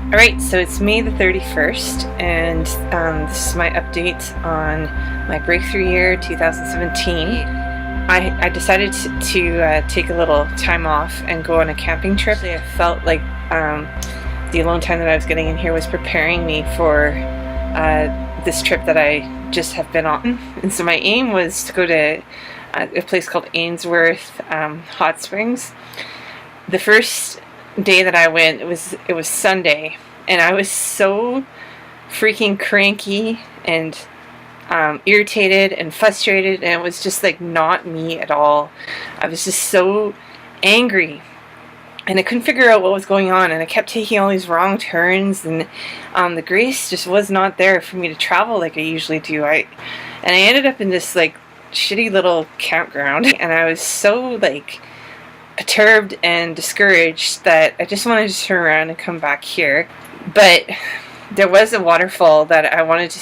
Alright, so it's May the 31st, and this is my update on my breakthrough year 2017. I decided to take a little time off and go on a camping trip. I felt like the alone time that I was getting in here was preparing me for this trip that I just have been on. And so my aim was to go to a place called Ainsworth Hot Springs. The first day that I went, it was Sunday, and I was so freaking cranky and irritated and frustrated, and it was just like not me at all. I was just so angry, and I couldn't figure out what was going on, and I kept taking all these wrong turns, and the grace just was not there for me to travel like I usually do. And I ended up in this like shitty little campground, and I was so like perturbed and discouraged that I just wanted to turn around and come back here. But there was a waterfall that I wanted to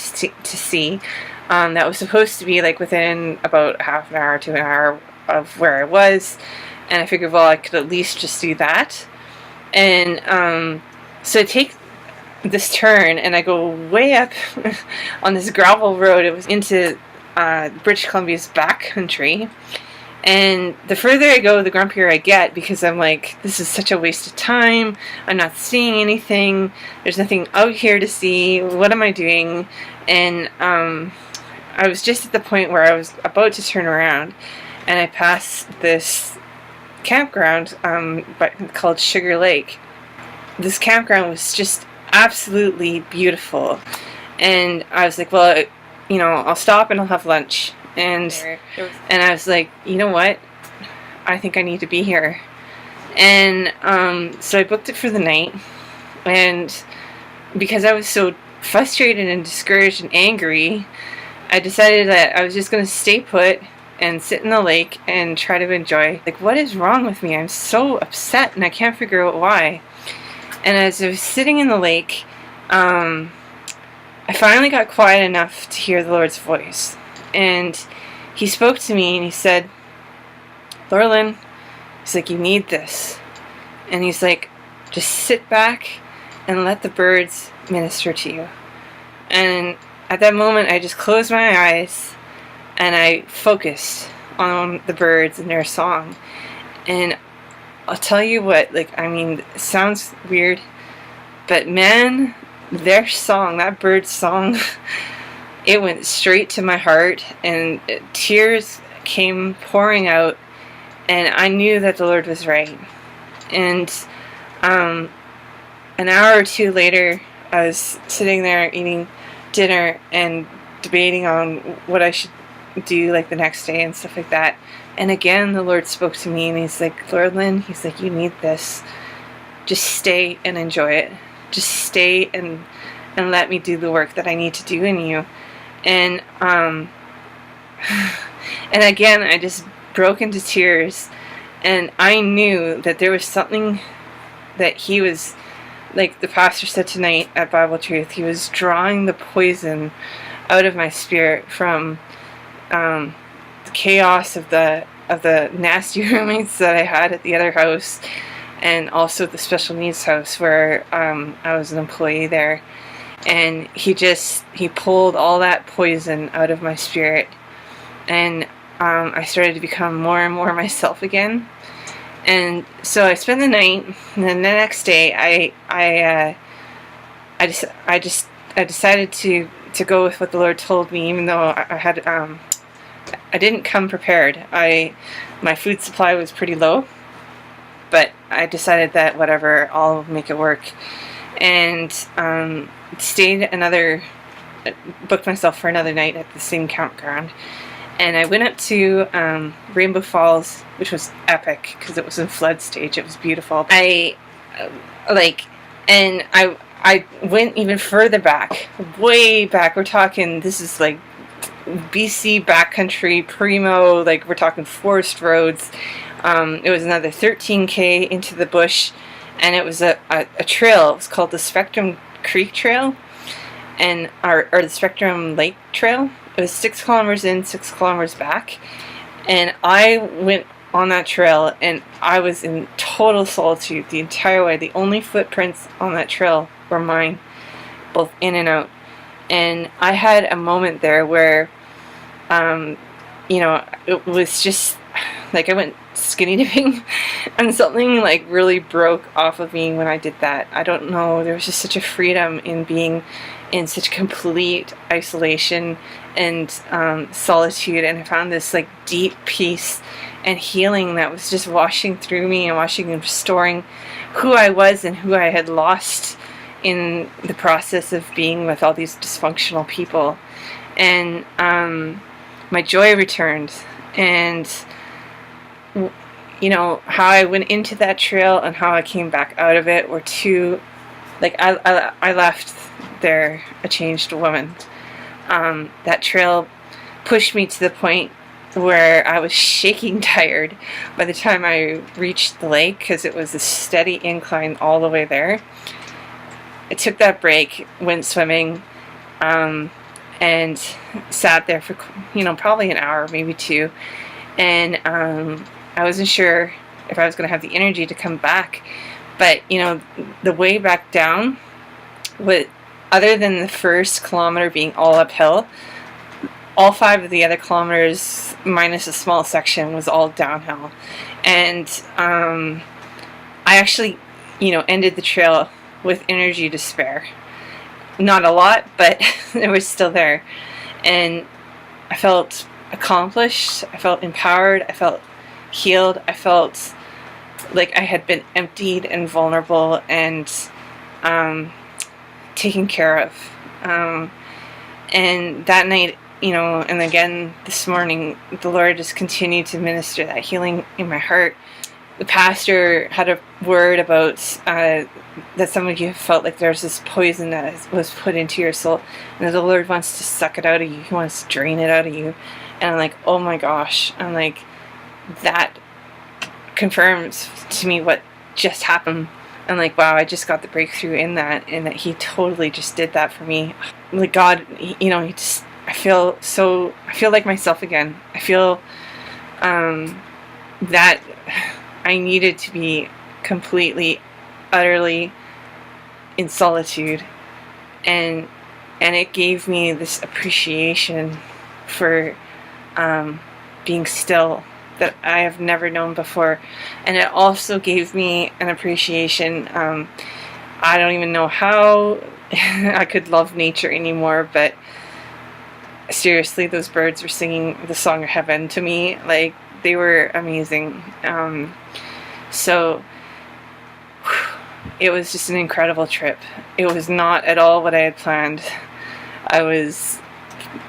see that was supposed to be like within about half an hour to an hour of where I was, and I figured, well, I could at least just do that. And so I take this turn and I go way up on this gravel road. It was into British Columbia's backcountry. And the further I go, the grumpier I get, because I'm like, this is such a waste of time. I'm not seeing anything. There's nothing out here to see. What am I doing? And I was just at the point where I was about to turn around, and I passed this campground called Sugar Lake. This campground was just absolutely beautiful. And I was like, well, you know, I'll stop and I'll have lunch. And I was like, you know what? I think I need to be here. And so I booked it for the night. And because I was so frustrated and discouraged and angry, I decided that I was just going to stay put and sit in the lake and try to enjoy. Like, what is wrong with me? I'm so upset and I can't figure out why. And as I was sitting in the lake, I finally got quiet enough to hear the Lord's voice. And he spoke to me and he said, Laurelyn, he's like, you need this. And he's like, just sit back and let the birds minister to you. And at that moment, I just closed my eyes and I focused on the birds and their song. And I'll tell you what, like, I mean, it sounds weird, but man, their song, that bird's song, it went straight to my heart, and tears came pouring out, and I knew that the Lord was right. And an hour or two later, I was sitting there eating dinner and debating on what I should do like the next day and stuff like that. And again, the Lord spoke to me, and he's like, Lord, he's like, you need this. Just stay and enjoy it. Just stay and let me do the work that I need to do in you. And and again, I just broke into tears, and I knew that there was something that he was, like the pastor said tonight at Bible Truth, he was drawing the poison out of my spirit from the chaos of the nasty roommates that I had at the other house, and also the special needs house where I was an employee there. And he pulled all that poison out of my spirit, and I started to become more and more myself again. And so I spent the night, and then the next day I decided to go with what the Lord told me, even though I didn't come prepared. My food supply was pretty low, but I decided that whatever, I'll make it work. And booked myself for another night at the same campground, and I went up to Rainbow Falls, which was epic because it was in flood stage. It was beautiful. I went even further back, way back. We're talking, this is like BC backcountry, primo, like we're talking forest roads. It was another 13K into the bush, and it was a trail. It was called the Spectrum Creek Trail, and or the Spectrum Lake Trail. It was 6 kilometers in, 6 kilometers back, and I went on that trail, and I was in total solitude the entire way. The only footprints on that trail were mine, both in and out. And I had a moment there where, you know, it was just like I went skinny dipping and something like really broke off of me when I did that. I don't know, there was just such a freedom in being in such complete isolation and solitude, and I found this like deep peace and healing that was just washing through me and washing and restoring who I was and who I had lost in the process of being with all these dysfunctional people. And my joy returned, and you know, how I went into that trail and how I came back out of it were two, like I left there a changed woman. That trail pushed me to the point where I was shaking tired by the time I reached the lake, because it was a steady incline all the way there. I took that break, went swimming, and sat there for, you know, probably an hour, maybe two, and I wasn't sure if I was going to have the energy to come back. But, you know, the way back down, other than the first kilometer being all uphill, all 5 of the other kilometers, minus a small section, was all downhill. And I actually, you know, ended the trail with energy to spare. Not a lot, but it was still there. And I felt accomplished, I felt empowered, I felt healed, I felt like I had been emptied and vulnerable and taken care of. And that night, you know, and again this morning, the Lord just continued to minister that healing in my heart. The pastor had a word about that some of you felt like there's this poison that was put into your soul, and the Lord wants to suck it out of you. He wants to drain it out of you. And I'm like, oh my gosh. I'm like, that confirms to me what just happened. I'm like, wow, I just got the breakthrough in that, and that He totally just did that for me. Like God, you know, I feel like myself again. I feel that I needed to be completely, utterly in solitude, and it gave me this appreciation for being still that I have never known before. And it also gave me an appreciation, I don't even know how I could love nature anymore, but seriously, those birds were singing the song of heaven to me. Like, they were amazing. So it was just an incredible trip. It was not at all what I had planned. I was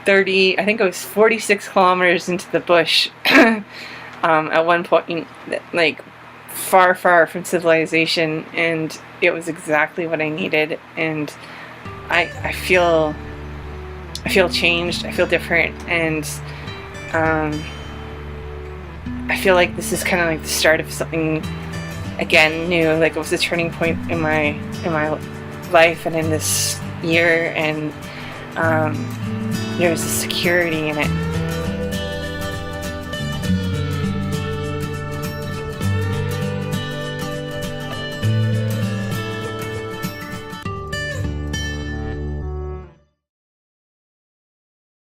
46 kilometers into the bush at one point, like far from civilization, and it was exactly what I needed. And I feel changed, I feel different, and I feel like this is kind of like the start of something again new. Like, it was a turning point in my life and in this year, and there was a security in it.